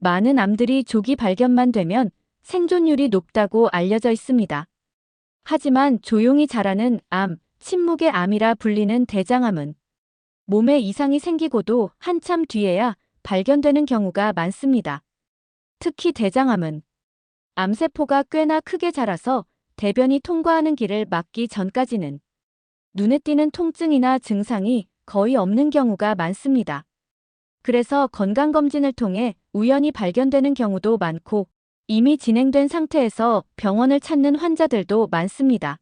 많은 암들이 조기 발견만 되면 생존율이 높다고 알려져 있습니다. 하지만 조용히 자라는 암, 침묵의 암이라 불리는 대장암은 몸에 이상이 생기고도 한참 뒤에야 발견되는 경우가 많습니다. 특히 대장암은 암세포가 꽤나 크게 자라서 대변이 통과하는 길을 막기 전까지는 눈에 띄는 통증이나 증상이 거의 없는 경우가 많습니다. 그래서 건강검진을 통해 우연히 발견되는 경우도 많고 이미 진행된 상태에서 병원을 찾는 환자들도 많습니다.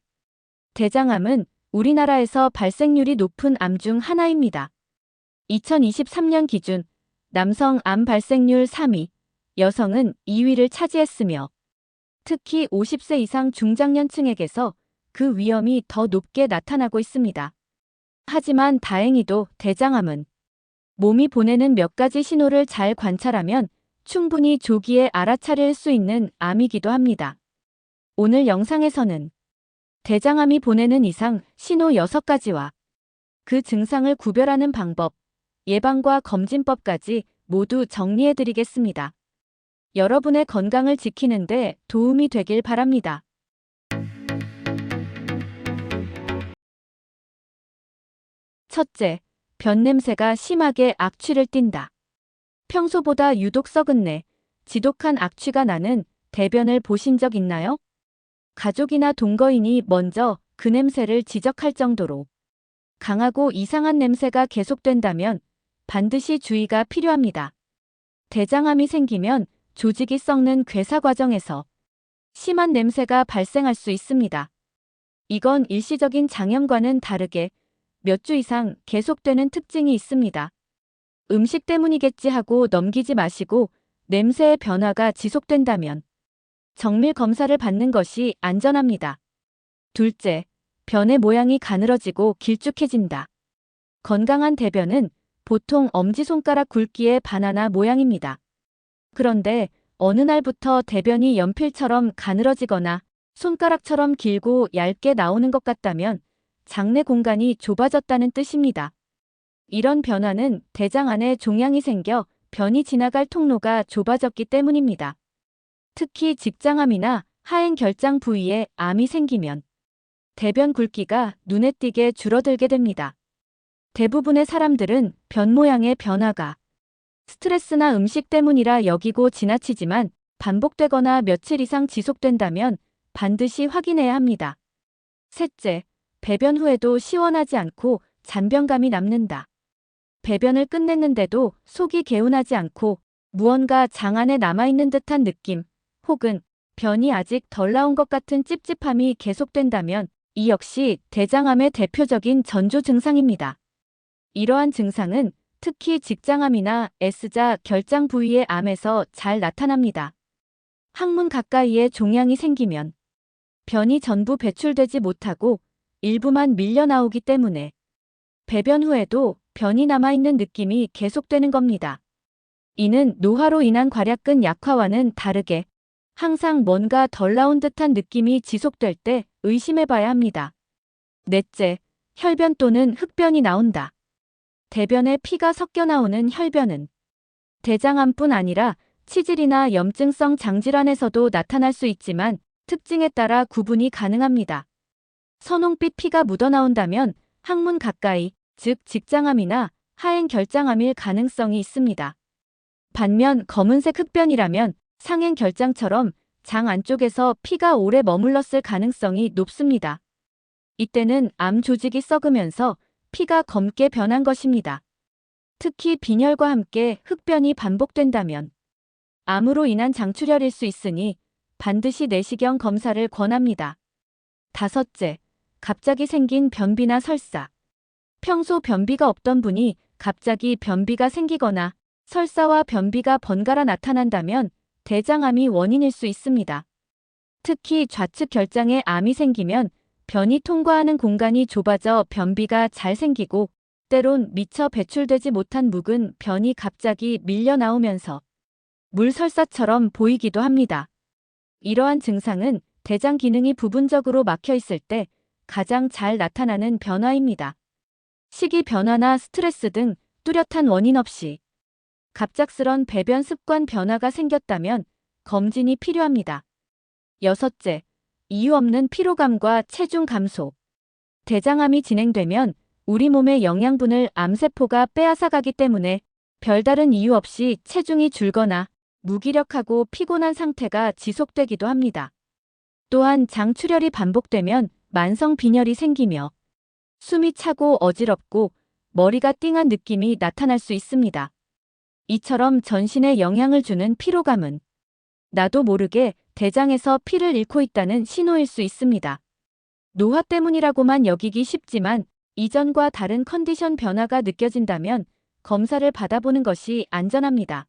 대장암은 우리나라에서 발생률이 높은 암 중 하나입니다. 2023년 기준 남성 암 발생률 3위, 여성은 2위를 차지했으며 특히 50세 이상 중장년층에게서 그 위험이 더 높게 나타나고 있습니다. 하지만 다행히도 대장암은 몸이 보내는 몇 가지 신호를 잘 관찰하면 충분히 조기에 알아차릴 수 있는 암이기도 합니다. 오늘 영상에서는 대장암이 보내는 이상 신호 6가지와 그 증상을 구별하는 방법, 예방과 검진법까지 모두 정리해드리겠습니다. 여러분의 건강을 지키는 데 도움이 되길 바랍니다. 첫째, 변 냄새가 심하게 악취를 띈다. 평소보다 유독 썩은 내, 지독한 악취가 나는 대변을 보신 적 있나요? 가족이나 동거인이 먼저 그 냄새를 지적할 정도로 강하고 이상한 냄새가 계속된다면 반드시 주의가 필요합니다. 대장암이 생기면 조직이 썩는 괴사 과정에서 심한 냄새가 발생할 수 있습니다. 이건 일시적인 장염과는 다르게 몇 주 이상 계속되는 특징이 있습니다. 음식 때문이겠지 하고 넘기지 마시고 냄새의 변화가 지속된다면 정밀 검사를 받는 것이 안전합니다. 둘째, 변의 모양이 가늘어지고 길쭉해진다. 건강한 대변은 보통 엄지손가락 굵기의 바나나 모양입니다. 그런데 어느 날부터 대변이 연필처럼 가늘어지거나 손가락처럼 길고 얇게 나오는 것 같다면 장내 공간이 좁아졌다는 뜻입니다. 이런 변화는 대장 안에 종양이 생겨 변이 지나갈 통로가 좁아졌기 때문입니다. 특히 직장암이나 하행결장 부위에 암이 생기면 대변 굵기가 눈에 띄게 줄어들게 됩니다. 대부분의 사람들은 변 모양의 변화가 스트레스나 음식 때문이라 여기고 지나치지만 반복되거나 며칠 이상 지속된다면 반드시 확인해야 합니다. 셋째, 배변 후에도 시원하지 않고 잔변감이 남는다. 배변을 끝냈는데도 속이 개운하지 않고 무언가 장 안에 남아있는 듯한 느낌, 혹은 변이 아직 덜 나온 것 같은 찝찝함이 계속된다면 이 역시 대장암의 대표적인 전조 증상입니다. 이러한 증상은 특히 직장암이나 S자 결장 부위의 암에서 잘 나타납니다. 항문 가까이에 종양이 생기면 변이 전부 배출되지 못하고 일부만 밀려 나오기 때문에 배변 후에도 변이 남아있는 느낌이 계속되는 겁니다. 이는 노화로 인한 괄약근 약화와는 다르게 항상 뭔가 덜 나온 듯한 느낌이 지속될 때 의심해봐야 합니다. 넷째, 혈변 또는 흑변이 나온다. 대변에 피가 섞여 나오는 혈변은 대장암뿐 아니라 치질이나 염증성 장질환에서도 나타날 수 있지만 특징에 따라 구분이 가능합니다. 선홍빛 피가 묻어나온다면 항문 가까이, 즉 직장암이나 하행결장암일 가능성이 있습니다. 반면 검은색 흑변이라면 상행결장처럼 장 안쪽에서 피가 오래 머물렀을 가능성이 높습니다. 이때는 암 조직이 썩으면서 피가 검게 변한 것입니다. 특히 빈혈과 함께 흑변이 반복된다면 암으로 인한 장출혈일 수 있으니 반드시 내시경 검사를 권합니다. 다섯째, 갑자기 생긴 변비나 설사. 평소 변비가 없던 분이 갑자기 변비가 생기거나 설사와 변비가 번갈아 나타난다면 대장암이 원인일 수 있습니다. 특히 좌측 결장에 암이 생기면 변이 통과하는 공간이 좁아져 변비가 잘 생기고 때론 미처 배출되지 못한 묵은 변이 갑자기 밀려 나오면서 물설사처럼 보이기도 합니다. 이러한 증상은 대장 기능이 부분적으로 막혀 있을 때 가장 잘 나타나는 변화입니다. 식이 변화나 스트레스 등 뚜렷한 원인 없이 갑작스런 배변 습관 변화가 생겼다면 검진이 필요합니다. 여섯째, 이유 없는 피로감과 체중 감소. 대장암이 진행되면 우리 몸의 영양분을 암세포가 빼앗아가기 때문에 별다른 이유 없이 체중이 줄거나 무기력하고 피곤한 상태가 지속되기도 합니다. 또한 장출혈이 반복되면 만성 빈혈이 생기며 숨이 차고 어지럽고 머리가 띵한 느낌이 나타날 수 있습니다. 이처럼 전신에 영향을 주는 피로감은 나도 모르게 대장에서 피를 잃고 있다는 신호일 수 있습니다. 노화 때문이라고만 여기기 쉽지만 이전과 다른 컨디션 변화가 느껴진다면 검사를 받아보는 것이 안전합니다.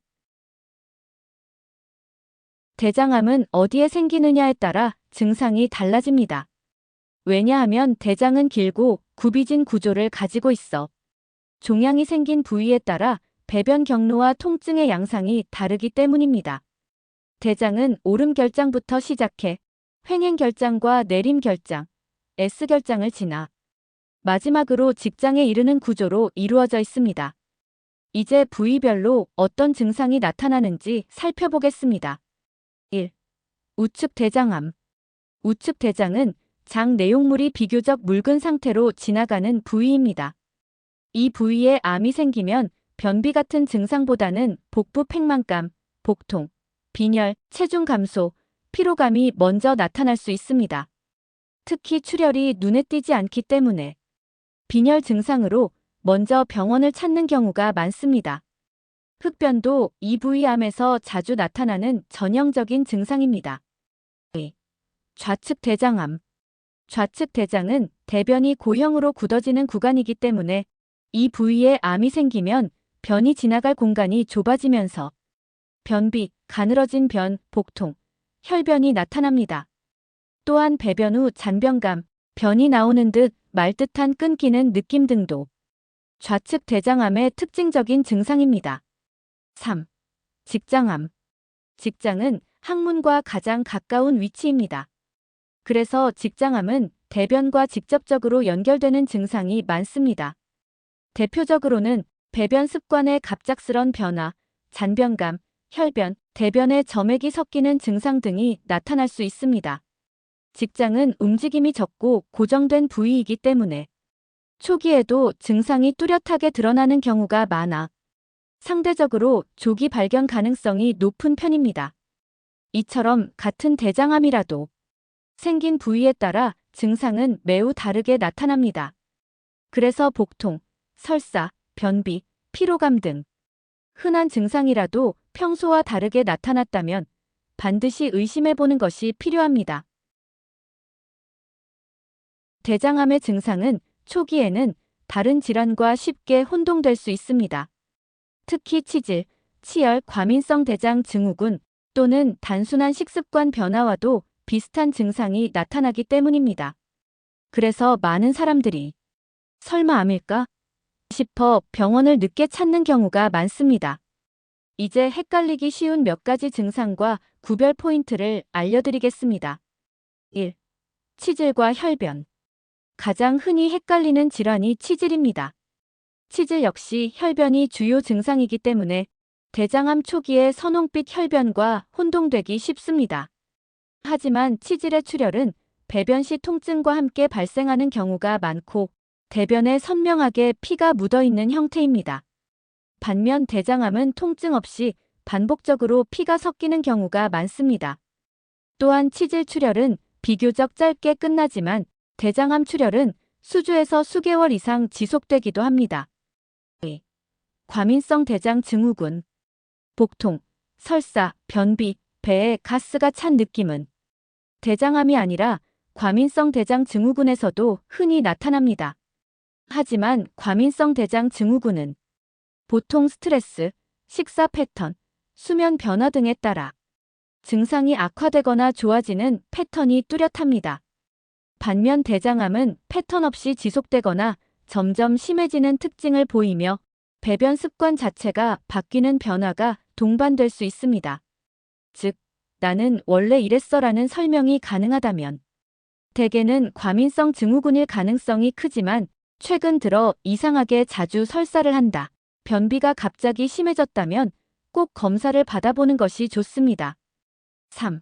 대장암은 어디에 생기느냐에 따라 증상이 달라집니다. 왜냐하면 대장은 길고 굽이진 구조를 가지고 있어 종양이 생긴 부위에 따라 배변 경로와 통증의 양상이 다르기 때문입니다. 대장은 오름결장부터 시작해 횡행결장과 내림결장, S결장을 지나 마지막으로 직장에 이르는 구조로 이루어져 있습니다. 이제 부위별로 어떤 증상이 나타나는지 살펴보겠습니다. 1. 우측 대장암. 우측 대장은 장 내용물이 비교적 묽은 상태로 지나가는 부위입니다. 이 부위에 암이 생기면 변비 같은 증상보다는 복부 팽만감, 복통, 빈혈, 체중 감소, 피로감이 먼저 나타날 수 있습니다. 특히 출혈이 눈에 띄지 않기 때문에 빈혈 증상으로 먼저 병원을 찾는 경우가 많습니다. 흡변도 이 부위 암에서 자주 나타나는 전형적인 증상입니다. 2. 좌측 대장암. 좌측 대장은 대변이 고형으로 굳어지는 구간이기 때문에 이 부위에 암이 생기면 변이 지나갈 공간이 좁아지면서 변비, 가늘어진 변, 복통, 혈변이 나타납니다. 또한 배변 후 잔변감, 변이 나오는 듯 말 듯한 끊기는 느낌 등도 좌측 대장암의 특징적인 증상입니다. 3. 직장암. 직장은 항문과 가장 가까운 위치입니다. 그래서 직장암은 대변과 직접적으로 연결되는 증상이 많습니다. 대표적으로는 배변 습관의 갑작스런 변화, 잔변감, 혈변, 대변에 점액이 섞이는 증상 등이 나타날 수 있습니다. 직장은 움직임이 적고 고정된 부위이기 때문에 초기에도 증상이 뚜렷하게 드러나는 경우가 많아 상대적으로 조기 발견 가능성이 높은 편입니다. 이처럼 같은 대장암이라도 생긴 부위에 따라 증상은 매우 다르게 나타납니다. 그래서 복통, 설사, 변비, 피로감 등 흔한 증상이라도 평소와 다르게 나타났다면 반드시 의심해보는 것이 필요합니다. 대장암의 증상은 초기에는 다른 질환과 쉽게 혼동될 수 있습니다. 특히 치질, 치열, 과민성 대장 증후군 또는 단순한 식습관 변화와도 비슷한 증상이 나타나기 때문입니다. 그래서 많은 사람들이 설마 암일까 싶어 병원을 늦게 찾는 경우가 많습니다. 이제 헷갈리기 쉬운 몇 가지 증상과 구별 포인트를 알려드리겠습니다. 1. 치질과 혈변. 가장 흔히 헷갈리는 질환이 치질입니다. 치질 역시 혈변이 주요 증상이기 때문에 대장암 초기에 선홍빛 혈변과 혼동되기 쉽습니다. 하지만 치질의 출혈은 배변 시 통증과 함께 발생하는 경우가 많고 대변에 선명하게 피가 묻어있는 형태입니다. 반면 대장암은 통증 없이 반복적으로 피가 섞이는 경우가 많습니다. 또한 치질 출혈은 비교적 짧게 끝나지만 대장암 출혈은 수주에서 수개월 이상 지속되기도 합니다. 2. 과민성 대장 증후군. 복통, 설사, 변비, 배에 가스가 찬 느낌은 대장암이 아니라 과민성 대장 증후군에서도 흔히 나타납니다. 하지만 과민성 대장 증후군은 보통 스트레스, 식사 패턴, 수면 변화 등에 따라 증상이 악화되거나 좋아지는 패턴이 뚜렷합니다. 반면 대장암은 패턴 없이 지속되거나 점점 심해지는 특징을 보이며 배변 습관 자체가 바뀌는 변화가 동반될 수 있습니다. 즉, 나는 원래 이랬어라는 설명이 가능하다면 대개는 과민성 증후군일 가능성이 크지만 최근 들어 이상하게 자주 설사를 한다. 변비가 갑자기 심해졌다면 꼭 검사를 받아보는 것이 좋습니다. 3.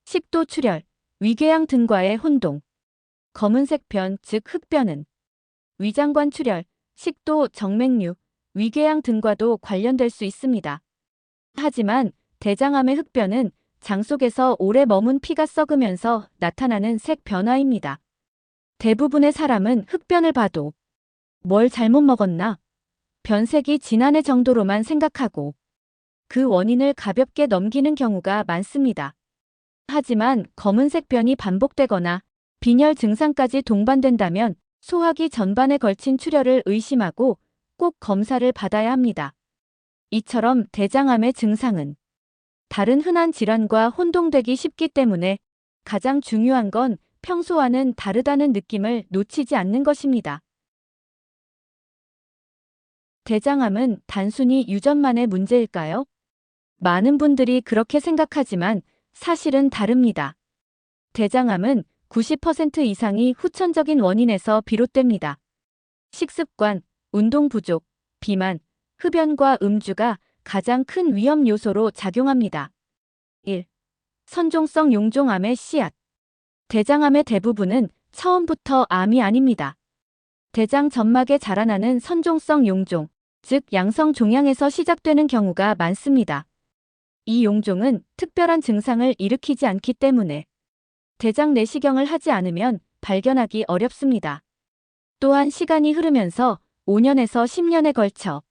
식도 출혈, 위궤양 등과의 혼동. 검은색 변, 즉 흑변은 위장관 출혈, 식도, 정맥류, 위궤양 등과도 관련될 수 있습니다. 하지만 대장암의 흑변은 장 속에서 오래 머문 피가 썩으면서 나타나는 색 변화입니다. 대부분의 사람은 흑변을 봐도 뭘 잘못 먹었나? 변색이 진하네 정도로만 생각하고 그 원인을 가볍게 넘기는 경우가 많습니다. 하지만 검은색 변이 반복되거나 빈혈 증상까지 동반된다면 소화기 전반에 걸친 출혈을 의심하고 꼭 검사를 받아야 합니다. 이처럼 대장암의 증상은 다른 흔한 질환과 혼동되기 쉽기 때문에 가장 중요한 건 평소와는 다르다는 느낌을 놓치지 않는 것입니다. 대장암은 단순히 유전만의 문제일까요? 많은 분들이 그렇게 생각하지만 사실은 다릅니다. 대장암은 90% 이상이 후천적인 원인에서 비롯됩니다. 식습관, 운동 부족, 비만, 흡연과 음주가 가장 큰 위험 요소로 작용합니다. 1. 선종성 용종암의 씨앗. 대장암의 대부분은 처음부터 암이 아닙니다. 대장 점막에 자라나는 선종성 용종, 즉 양성 종양에서 시작되는 경우가 많습니다. 이 용종은 특별한 증상을 일으키지 않기 때문에 대장 내시경을 하지 않으면 발견하기 어렵습니다. 또한 시간이 흐르면서 5년에서 10년에 걸쳐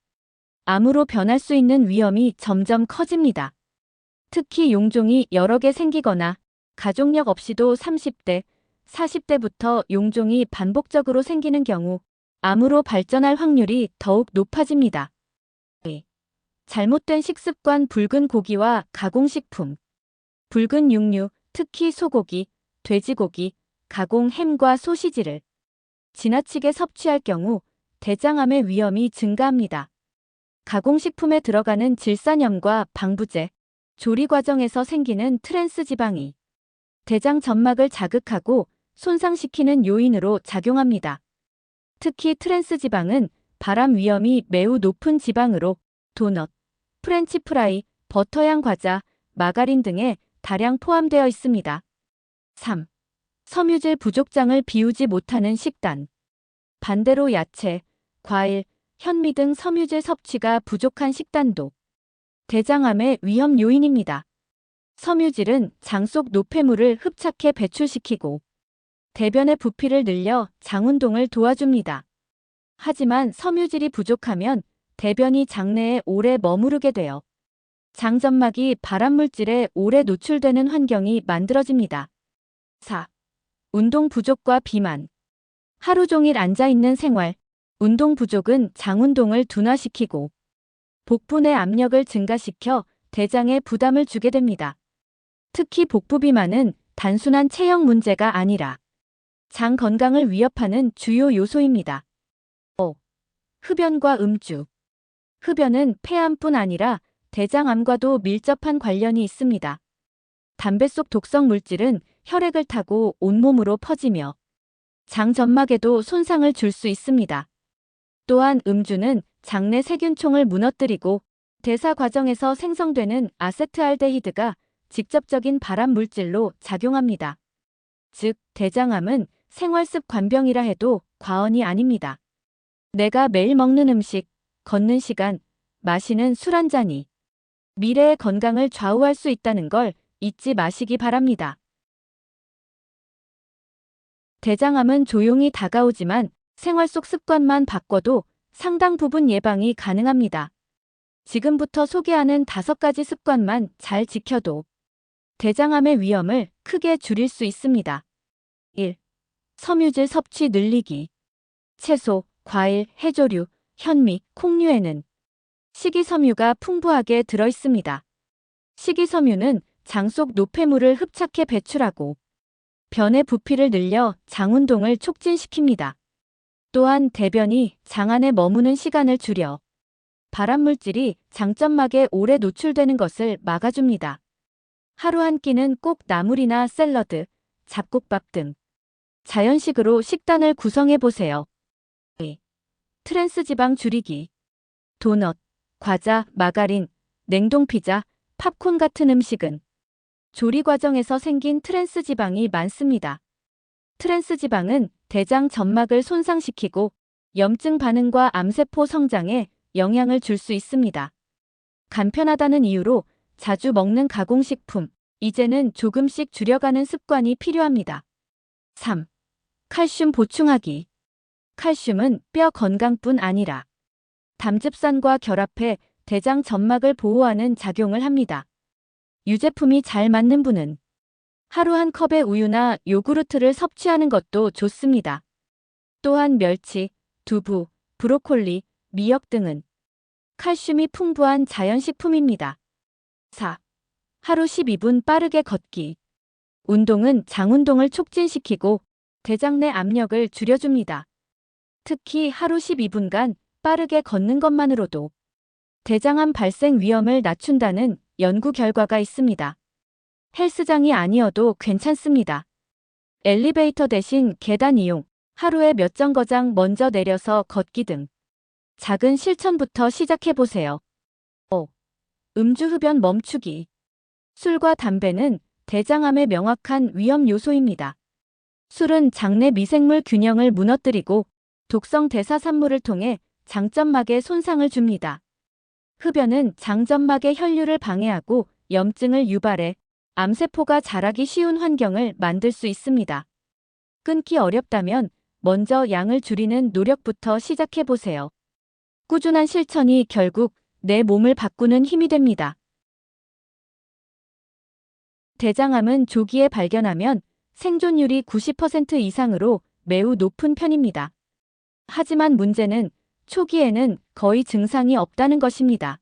암으로 변할 수 있는 위험이 점점 커집니다. 특히 용종이 여러 개 생기거나 가족력 없이도 30대, 40대부터 용종이 반복적으로 생기는 경우 암으로 발전할 확률이 더욱 높아집니다. 잘못된 식습관. 붉은 고기와 가공식품. 붉은 육류, 특히 소고기, 돼지고기, 가공 햄과 소시지를 지나치게 섭취할 경우 대장암의 위험이 증가합니다. 가공식품에 들어가는 질산염과 방부제, 조리 과정에서 생기는 트랜스 지방이 대장 점막을 자극하고 손상시키는 요인으로 작용합니다. 특히 트랜스 지방은 발암 위험이 매우 높은 지방으로 도넛, 프렌치 프라이, 버터향 과자, 마가린 등에 다량 포함되어 있습니다. 3. 섬유질 부족장을 비우지 못하는 식단. 반대로 야채, 과일, 현미 등 섬유질 섭취가 부족한 식단도 대장암의 위험 요인입니다. 섬유질은 장 속 노폐물을 흡착해 배출시키고 대변의 부피를 늘려 장 운동을 도와줍니다. 하지만 섬유질이 부족하면 대변이 장내에 오래 머무르게 되어 장점막이 발암물질에 오래 노출되는 환경이 만들어집니다. 4. 운동 부족과 비만. 하루 종일 앉아있는 생활. 운동 부족은 장 운동을 둔화시키고 복부 내 압력을 증가시켜 대장에 부담을 주게 됩니다. 특히 복부 비만은 단순한 체형 문제가 아니라 장 건강을 위협하는 주요 요소입니다. 5. 흡연과 음주. 흡연은 폐암뿐 아니라 대장암과도 밀접한 관련이 있습니다. 담배 속 독성 물질은 혈액을 타고 온몸으로 퍼지며 장 점막에도 손상을 줄 수 있습니다. 또한 음주는 장내 세균총을 무너뜨리고 대사 과정에서 생성되는 아세트알데히드가 직접적인 발암 물질로 작용합니다. 즉, 대장암은 생활습관병이라 해도 과언이 아닙니다. 내가 매일 먹는 음식, 걷는 시간, 마시는 술 한 잔이 미래의 건강을 좌우할 수 있다는 걸 잊지 마시기 바랍니다. 대장암은 조용히 다가오지만 생활 속 습관만 바꿔도 상당 부분 예방이 가능합니다. 지금부터 소개하는 5가지 습관만 잘 지켜도 대장암의 위험을 크게 줄일 수 있습니다. 1. 섬유질 섭취 늘리기. 채소, 과일, 해조류, 현미, 콩류에는 식이섬유가 풍부하게 들어있습니다. 식이섬유는 장 속 노폐물을 흡착해 배출하고 변의 부피를 늘려 장 운동을 촉진시킵니다. 또한 대변이 장 안에 머무는 시간을 줄여 발암물질이 장점막에 오래 노출되는 것을 막아줍니다. 하루 한 끼는 꼭 나물이나 샐러드, 잡곡밥 등 자연식으로 식단을 구성해 보세요. 트랜스 지방 줄이기. 도넛, 과자, 마가린, 냉동피자, 팝콘 같은 음식은 조리 과정에서 생긴 트랜스 지방이 많습니다. 트랜스 지방은 대장 점막을 손상시키고 염증 반응과 암세포 성장에 영향을 줄 수 있습니다. 간편하다는 이유로 자주 먹는 가공식품, 이제는 조금씩 줄여가는 습관이 필요합니다. 3. 칼슘 보충하기. 칼슘은 뼈 건강뿐 아니라 담즙산과 결합해 대장 점막을 보호하는 작용을 합니다. 유제품이 잘 맞는 분은 하루 한 컵의 우유나 요구르트를 섭취하는 것도 좋습니다. 또한 멸치, 두부, 브로콜리, 미역 등은 칼슘이 풍부한 자연식품입니다. 4. 하루 12분 빠르게 걷기. 운동은 장운동을 촉진시키고 대장 내 압력을 줄여줍니다. 특히 하루 12분간 빠르게 걷는 것만으로도 대장암 발생 위험을 낮춘다는 연구 결과가 있습니다. 헬스장이 아니어도 괜찮습니다. 엘리베이터 대신 계단 이용, 하루에 몇 정거장 먼저 내려서 걷기 등 작은 실천부터 시작해보세요. 5. 음주 흡연 멈추기. 술과 담배는 대장암의 명확한 위험 요소입니다. 술은 장내 미생물 균형을 무너뜨리고 독성 대사산물을 통해 장점막에 손상을 줍니다. 흡연은 장점막의 혈류를 방해하고 염증을 유발해 암세포가 자라기 쉬운 환경을 만들 수 있습니다. 끊기 어렵다면 먼저 양을 줄이는 노력부터 시작해보세요. 꾸준한 실천이 결국 내 몸을 바꾸는 힘이 됩니다. 대장암은 조기에 발견하면 생존율이 90% 이상으로 매우 높은 편입니다. 하지만 문제는 초기에는 거의 증상이 없다는 것입니다.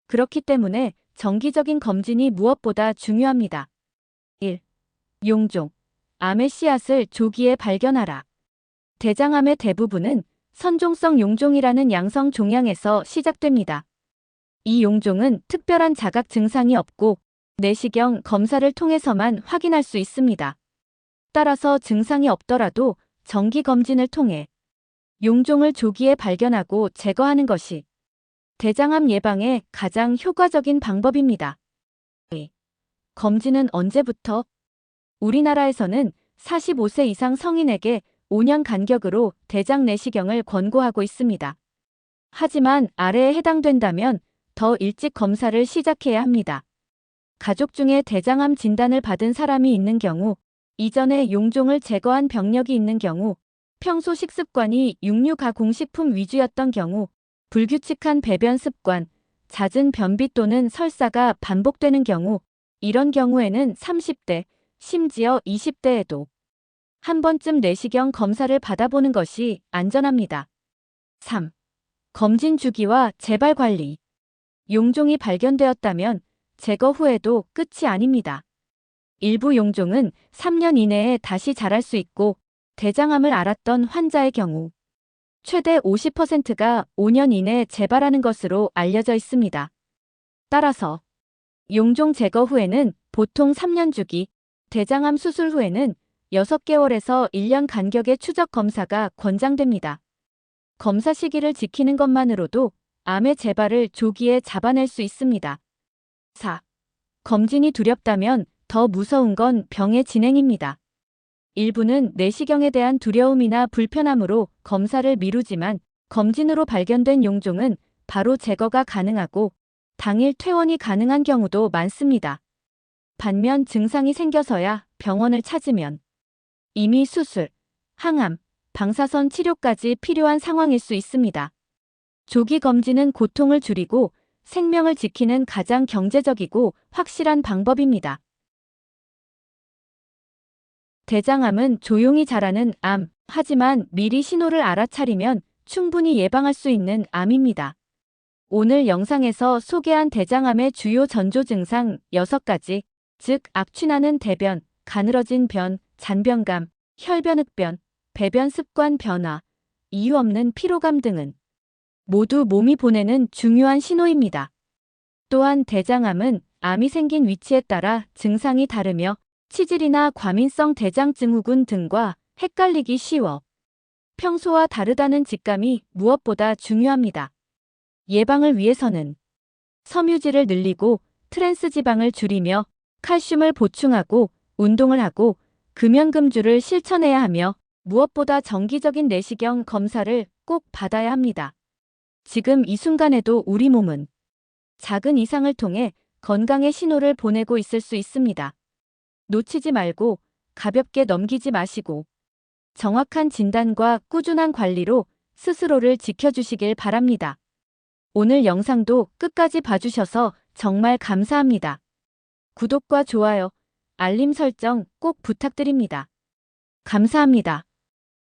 그렇기 때문에 정기적인 검진이 무엇보다 중요합니다. 1. 용종. 암의 씨앗을 조기에 발견하라. 대장암의 대부분은 선종성 용종이라는 양성 종양에서 시작됩니다. 이 용종은 특별한 자각 증상이 없고 내시경 검사를 통해서만 확인할 수 있습니다. 따라서 증상이 없더라도 정기 검진을 통해 용종을 조기에 발견하고 제거하는 것이 대장암 예방에 가장 효과적인 방법입니다. 검진은 언제부터? 우리나라에서는 45세 이상 성인에게 5년 간격으로 대장 내시경을 권고하고 있습니다. 하지만 아래에 해당된다면 더 일찍 검사를 시작해야 합니다. 가족 중에 대장암 진단을 받은 사람이 있는 경우, 이전에 용종을 제거한 병력이 있는 경우, 평소 식습관이 육류 가공식품 위주였던 경우, 불규칙한 배변 습관, 잦은 변비 또는 설사가 반복되는 경우, 이런 경우에는 30대, 심지어 20대에도 한 번쯤 내시경 검사를 받아보는 것이 안전합니다. 3. 검진 주기와 재발 관리. 용종이 발견되었다면 제거 후에도 끝이 아닙니다. 일부 용종은 3년 이내에 다시 자랄 수 있고 대장암을 앓았던 환자의 경우 최대 50%가 5년 이내에 재발하는 것으로 알려져 있습니다. 따라서 용종 제거 후에는 보통 3년 주기, 대장암 수술 후에는 6개월에서 1년 간격의 추적 검사가 권장됩니다. 검사 시기를 지키는 것만으로도 암의 재발을 조기에 잡아낼 수 있습니다. 4. 검진이 두렵다면 더 무서운 건 병의 진행입니다. 일부는 내시경에 대한 두려움이나 불편함으로 검사를 미루지만 검진으로 발견된 용종은 바로 제거가 가능하고 당일 퇴원이 가능한 경우도 많습니다. 반면 증상이 생겨서야 병원을 찾으면 이미 수술, 항암, 방사선 치료까지 필요한 상황일 수 있습니다. 조기 검진은 고통을 줄이고 생명을 지키는 가장 경제적이고 확실한 방법입니다. 대장암은 조용히 자라는 암, 하지만 미리 신호를 알아차리면 충분히 예방할 수 있는 암입니다. 오늘 영상에서 소개한 대장암의 주요 전조 증상 6가지, 즉 악취나는 대변, 가늘어진 변, 잔변감, 혈변 흑변, 배변 습관 변화, 이유 없는 피로감 등은 모두 몸이 보내는 중요한 신호입니다. 또한 대장암은 암이 생긴 위치에 따라 증상이 다르며 치질이나 과민성 대장증후군 등과 헷갈리기 쉬워 평소와 다르다는 직감이 무엇보다 중요합니다. 예방을 위해서는 섬유질을 늘리고 트랜스 지방을 줄이며 칼슘을 보충하고 운동을 하고 금연금주를 실천해야 하며 무엇보다 정기적인 내시경 검사를 꼭 받아야 합니다. 지금 이 순간에도 우리 몸은 작은 이상을 통해 건강의 신호를 보내고 있을 수 있습니다. 놓치지 말고 가볍게 넘기지 마시고 정확한 진단과 꾸준한 관리로 스스로를 지켜주시길 바랍니다. 오늘 영상도 끝까지 봐주셔서 정말 감사합니다. 구독과 좋아요, 알림 설정 꼭 부탁드립니다. 감사합니다.